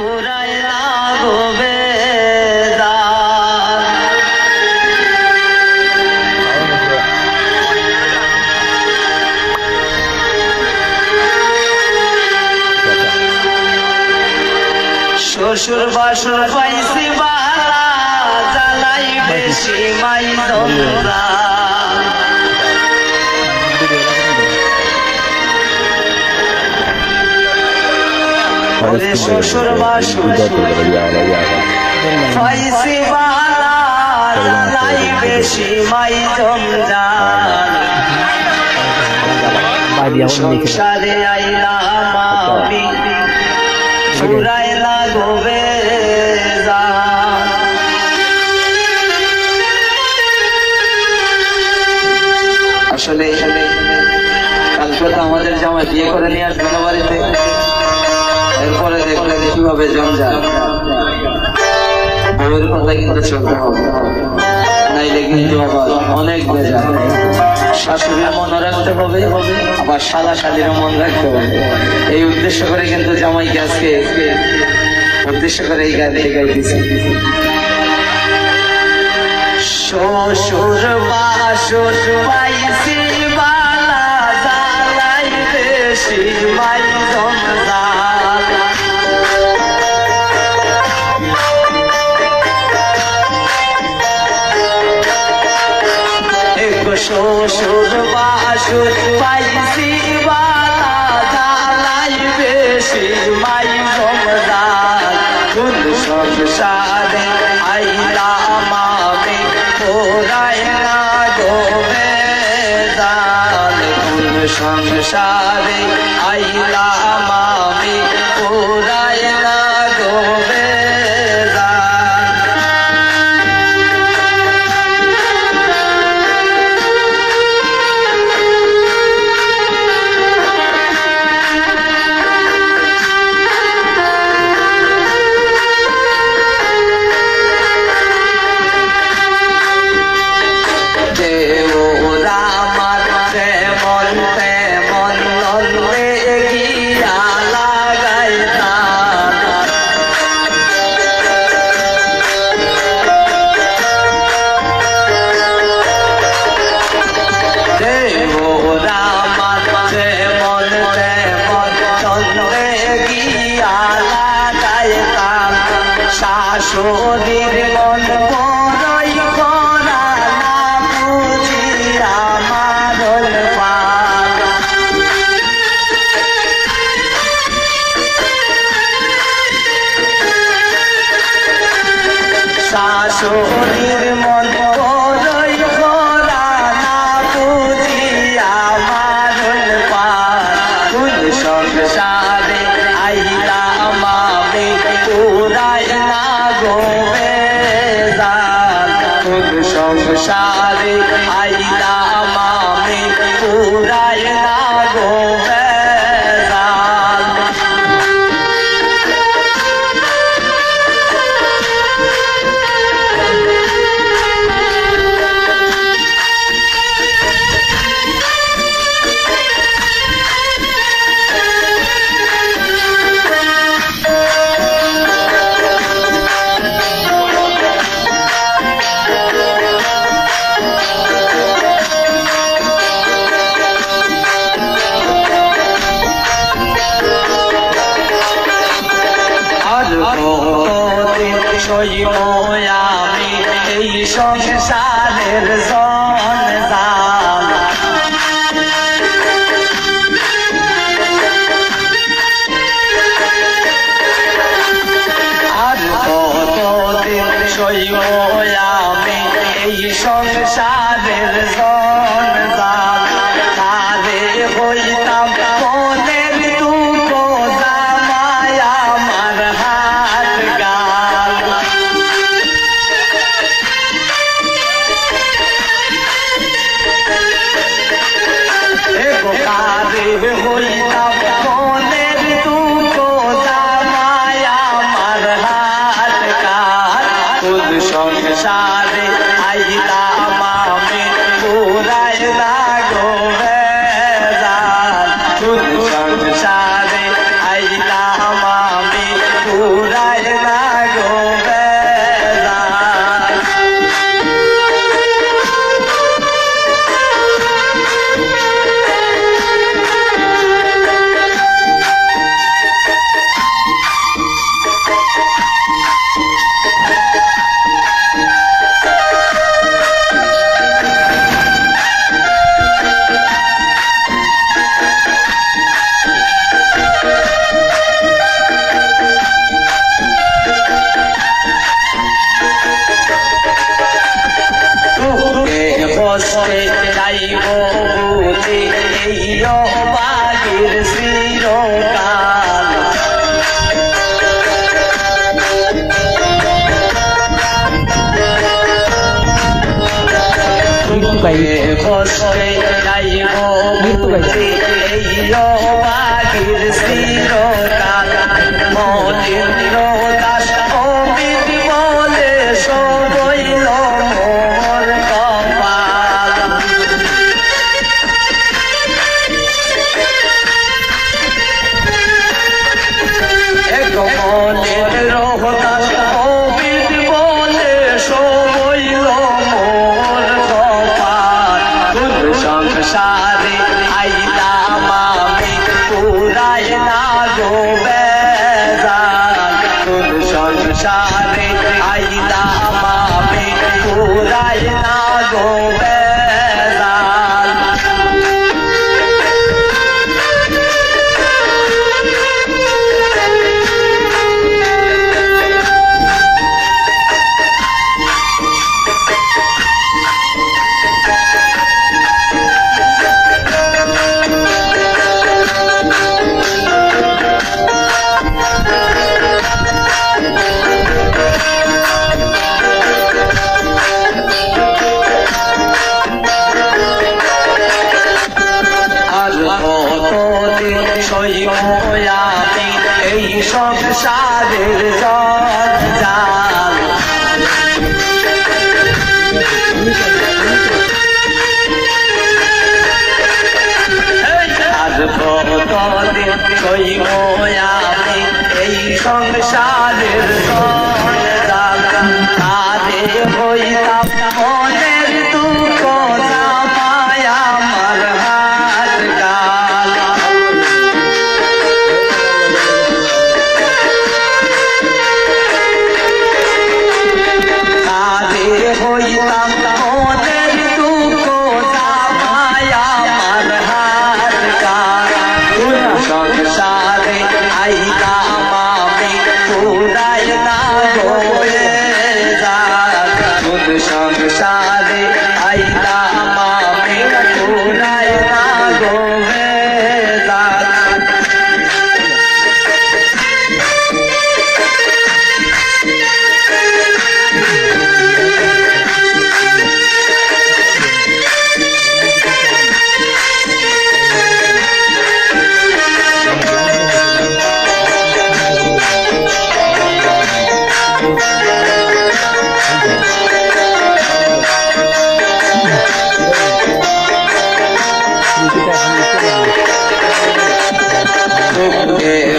পুরাই লাগবে শ্বশুর বাসুর পাইছি বালা জ্বালাই বেশি মাই দমরা শ্বশুর বাসুর পাইছি বালা জ্বালাই বেশি মাই দমরা সংসারে আইলাম আমি পুরাই লাগবে আসলে কালকে তো আমাদের জামাই বিয়ে করে নিয়ে আসবে না বাড়িতে এরপরে দেখলে কিভাবে জঞ্জাল বউয়ের কথা কিন্তু চলতে হবে নাইলে কিন্তু আবার অনেক বেজা শাশুড়ির মন রাখতে হবে আবার শালা শালিরও মন রাখতে হবে এই উদ্দেশ্য করে কিন্তু জামাইকে আজকে উদ্দেশ্য করে এই গান গাইতেছি শ্বশুর বাসুর পাইছি বালা জ্বালাই বেশি মাই জঞ্জাল শ্বশুর বাসুর পাইছি বালা জ্বালাই বেশি মাই জঞ্জাল কোন সংসারে আইলাম আমি পুরাই লাগবে জাল কোন সংসারে আইলাম আমি পুরাই লাগবে শাশুড়ির মন বড়ই করা না বুঝি আমার শাশুড়ির মন বড়ই করা না বুঝি আমার কোন সংসারে আইলাম আমি পুরাই লাগবে কোন সংসারে আইলাম আমি পুরাই লাগবে আমি এই সংসারের জঞ্জাল আর কতদিন সইব আমি এই সংসারের জঞ্জাল তারে হইতাম মনের দুঃখ জামাই আমার হাত গাল গাই বসে যাইব মৃত্যু গাই এই বাগির চিরকাল মলিন্দ্র দাস অমিত বলে সবইল মোর কপাল এক মলিন্দ্র দাস অমিত বলে সবইল মোর কপাল কোন সংসারে আইলাম আমি পুরাই না গো বেজাল কোন সংসারে আইলাম আমি পুরাই না গো বেজাল আমি এই সংসারের জঞ্জাল আর কতদিন সইব আমি এই সংসারের জঞ্জাল কাজে হইতাম মনের দুঃখ চাপায় আমার হাত কালা হইতাম মনের দুঃখ চাপায় আমার হাত কালা সংসারে আইলাম আমি পুরাই না গো বেজাল সংসারে আইলাম আমি পুরাই না গো বেজাল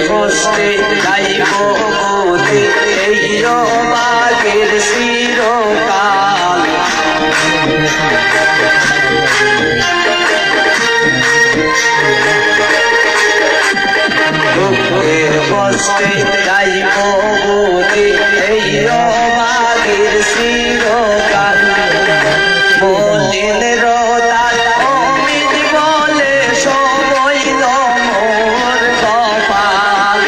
বসতে যাইব গতি এই বাগের চিরকাল বসতে যাইব গতি এই বাগের চিরকাল মলিন্দ্র দাস অমিত বলে সবইল মোর কপাল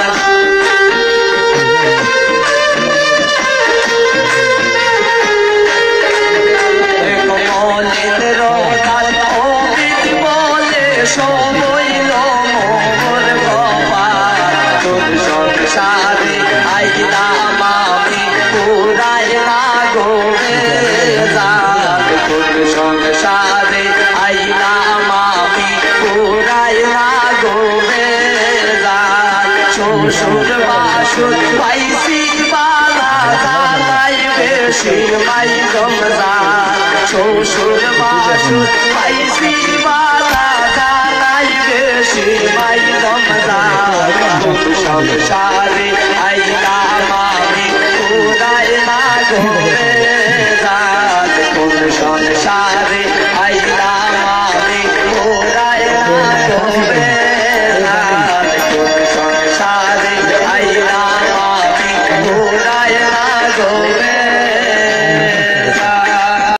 মলিন্দ্র দাস অমিত বলে সবইল মোর কপাল তোর সংসারে আইলাম আমি পুরাই না গো বেজাল তোর সংসারে আইলাম আমি পুরাই না গো বেজাল শ্বশুর বাসুর পাইছি বালা জালাই বেশি মাই রমজান শ্বশুর বাসুর পাইছি বালা জালাই বেশি মাই রমজান তোর সংসারে আইলাম আমি পুরাই না গো বেজাল তোর সংসারে